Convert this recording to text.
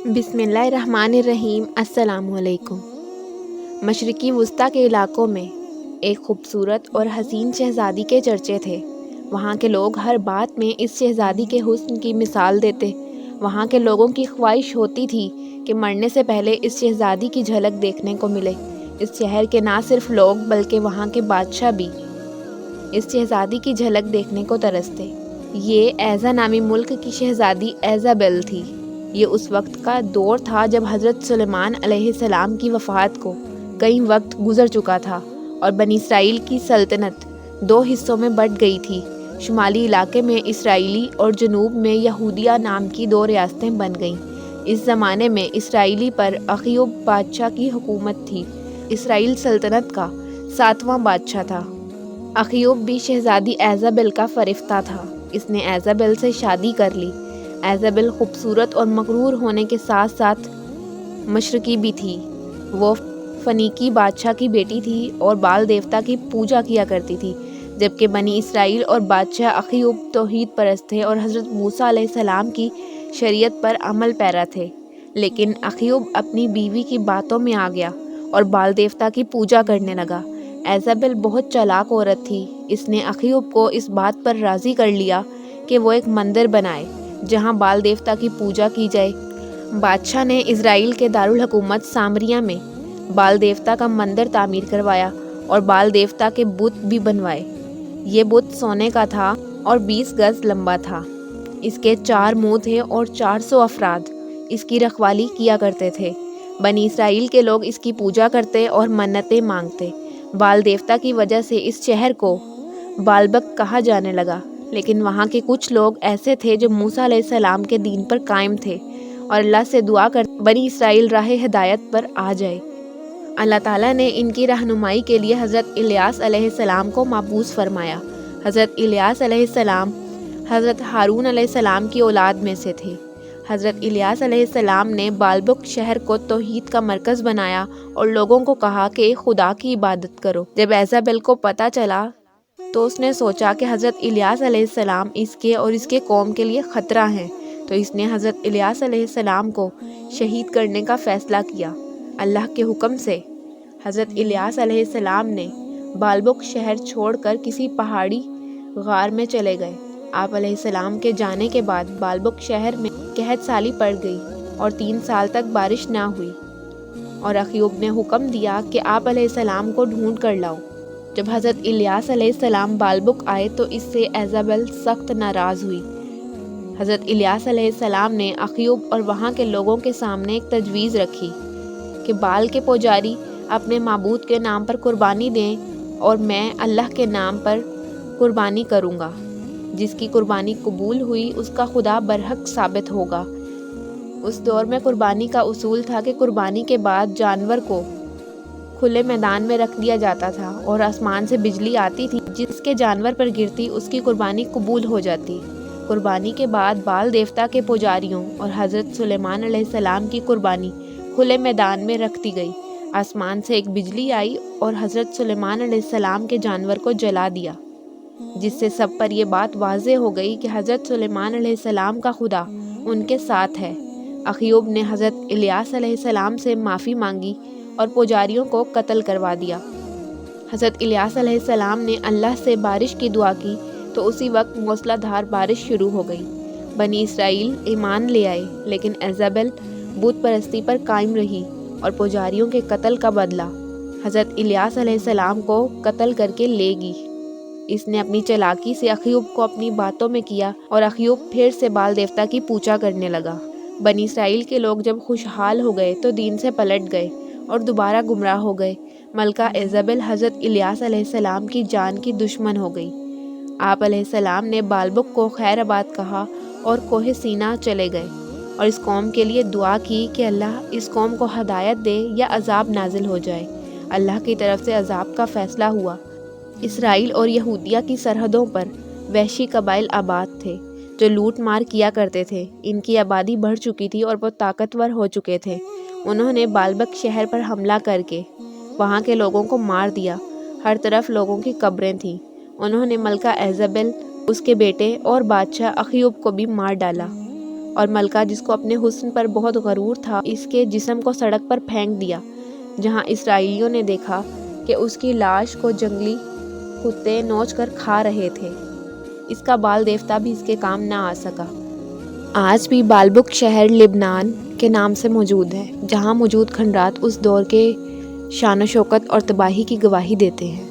بسم اللہ الرحمن الرحیم۔ السلام علیکم۔ مشرقی وسطیٰ کے علاقوں میں ایک خوبصورت اور حسین شہزادی کے چرچے تھے۔ وہاں کے لوگ ہر بات میں اس شہزادی کے حسن کی مثال دیتے۔ وہاں کے لوگوں کی خواہش ہوتی تھی کہ مرنے سے پہلے اس شہزادی کی جھلک دیکھنے کو ملے۔ اس شہر کے نہ صرف لوگ بلکہ وہاں کے بادشاہ بھی اس شہزادی کی جھلک دیکھنے کو ترستے۔ یہ ایزا نامی ملک کی شہزادی ایزابل تھی۔ یہ اس وقت کا دور تھا جب حضرت سلیمان علیہ السلام کی وفات کو کئی وقت گزر چکا تھا اور بنی اسرائیل کی سلطنت دو حصوں میں بٹ گئی تھی۔ شمالی علاقے میں اسرائیلی اور جنوب میں یہودیہ نام کی دو ریاستیں بن گئیں۔ اس زمانے میں اسرائیلی پر اخیوب بادشاہ کی حکومت تھی۔ اسرائیل سلطنت کا 7واں بادشاہ تھا۔ اخیوب بھی شہزادی ایزابل کا فرفتہ تھا۔ اس نے ایزابل سے شادی کر لی۔ ایزابل خوبصورت اور مغرور ہونے کے ساتھ ساتھ مشرقی بھی تھی۔ وہ فنیکی بادشاہ کی بیٹی تھی اور بال دیوتا کی پوجا کیا کرتی تھی، جبکہ بنی اسرائیل اور بادشاہ اخیوب توحید پرست تھے اور حضرت موسیٰ علیہ السلام کی شریعت پر عمل پیرا تھے۔ لیکن اخیوب اپنی بیوی کی باتوں میں آ گیا اور بال دیوتا کی پوجا کرنے لگا۔ ایزابل بہت چالاک عورت تھی۔ اس نے اخیوب کو اس بات پر راضی کر لیا کہ وہ ایک مندر بنائے جہاں بال دیوتا کی پوجا کی جائے۔ بادشاہ نے اسرائیل کے دارالحکومت سامریہ میں بال دیوتا کا مندر تعمیر کروایا اور بال دیوتا کے بت بھی بنوائے۔ یہ بت سونے کا تھا اور 20 گز لمبا تھا۔ اس کے 4 منہ تھے اور 400 افراد اس کی رکھوالی کیا کرتے تھے۔ بنی اسرائیل کے لوگ اس کی پوجا کرتے اور منتیں مانگتے۔ بال دیوتا کی وجہ سے اس شہر کو بالبک کہا جانے لگا، لیکن وہاں کے کچھ لوگ ایسے تھے جو موسیٰ علیہ السلام کے دین پر قائم تھے اور اللہ سے دعا کرتے بنی اسرائیل راہ ہدایت پر آ جائے۔ اللہ تعالیٰ نے ان کی رہنمائی کے لیے حضرت الیاس علیہ السلام کو مبعوث فرمایا۔ حضرت الیاس علیہ السلام حضرت ہارون علیہ السلام کی اولاد میں سے تھے۔ حضرت الیاس علیہ السلام نے بالبک شہر کو توحید کا مرکز بنایا اور لوگوں کو کہا کہ ایک خدا کی عبادت کرو۔ جب ایزابل کو پتہ چلا تو اس نے سوچا کہ حضرت الیاس علیہ السلام اس کے اور اس کے قوم کے لیے خطرہ ہیں، تو اس نے حضرت الیاس علیہ السلام کو شہید کرنے کا فیصلہ کیا۔ اللہ کے حکم سے حضرت الیاس علیہ السلام نے بالبک شہر چھوڑ کر کسی پہاڑی غار میں چلے گئے۔ آپ علیہ السلام کے جانے کے بعد بالبک شہر میں قحط سالی پڑ گئی اور 3 سال تک بارش نہ ہوئی، اور اخیوب نے حکم دیا کہ آپ علیہ السلام کو ڈھونڈ کر لاؤ۔ جب حضرت الیاس علیہ السلام بالبک آئے تو اس سے ایزابل سخت ناراض ہوئی۔ حضرت الیاس علیہ السلام نے اخیوب اور وہاں کے لوگوں کے سامنے ایک تجویز رکھی کہ بال کے پجاری اپنے معبود کے نام پر قربانی دیں اور میں اللہ کے نام پر قربانی کروں گا۔ جس کی قربانی قبول ہوئی اس کا خدا برحق ثابت ہوگا۔ اس دور میں قربانی کا اصول تھا کہ قربانی کے بعد جانور کو کھلے میدان میں رکھ دیا جاتا تھا اور آسمان سے بجلی آتی تھی، جس کے جانور پر گرتی اس کی قربانی قبول ہو جاتی۔ قربانی کے بعد بال دیوتا کے پجاریوں اور حضرت سلیمان علیہ السلام کی قربانی کھلے میدان میں رکھ دی گئی۔ آسمان سے ایک بجلی آئی اور حضرت سلیمان علیہ السلام کے جانور کو جلا دیا، جس سے سب پر یہ بات واضح ہو گئی کہ حضرت سلیمان علیہ السلام کا خدا ان کے ساتھ ہے۔ اخیوب نے حضرت الیاس علیہ السلام سے معافی مانگی اور پجاریوں کو قتل کروا دیا۔ حضرت الیاس علیہ السلام نے اللہ سے بارش کی دعا کی تو اسی وقت موسلا دھار بارش شروع ہو گئی۔ بنی اسرائیل ایمان لے آئے، لیکن ایزابل بت پرستی پر قائم رہی اور پجاریوں کے قتل کا بدلہ حضرت الیاس علیہ السلام کو قتل کر کے لے گی۔ اس نے اپنی چالاکی سے اخیوب کو اپنی باتوں میں کیا اور اخیوب پھر سے بال دیوتا کی پوجا کرنے لگا۔ بنی اسرائیل کے لوگ جب خوشحال ہو گئے تو دین سے پلٹ گئے اور دوبارہ گمراہ ہو گئے۔ ملکہ ایزابل حضرت الیاس علیہ السلام کی جان کی دشمن ہو گئی۔ آپ علیہ السلام نے بالبک کو خیر آباد کہا اور کوہ سینا چلے گئے اور اس قوم کے لیے دعا کی کہ اللہ اس قوم کو ہدایت دے یا عذاب نازل ہو جائے۔ اللہ کی طرف سے عذاب کا فیصلہ ہوا۔ اسرائیل اور یہودیہ کی سرحدوں پر وحشی قبائل آباد تھے جو لوٹ مار کیا کرتے تھے۔ ان کی آبادی بڑھ چکی تھی اور وہ طاقتور ہو چکے تھے۔ انہوں نے بالبک شہر پر حملہ کر کے وہاں کے لوگوں کو مار دیا۔ ہر طرف لوگوں کی قبریں تھیں۔ انہوں نے ملکہ ایزابل، اس کے بیٹے اور بادشاہ اخیوب کو بھی مار ڈالا اور ملکہ جس کو اپنے حسن پر بہت غرور تھا اس کے جسم کو سڑک پر پھینک دیا، جہاں اسرائیلیوں نے دیکھا کہ اس کی لاش کو جنگلی کتے نوچ کر کھا رہے تھے۔ اس کا بال دیوتا بھی اس کے کام نہ آ سکا۔ آج بھی بالبک شہر لبنان کے نام سے موجود ہے، جہاں موجود کھنڈرات اس دور کے شان و شوکت اور تباہی کی گواہی دیتے ہیں۔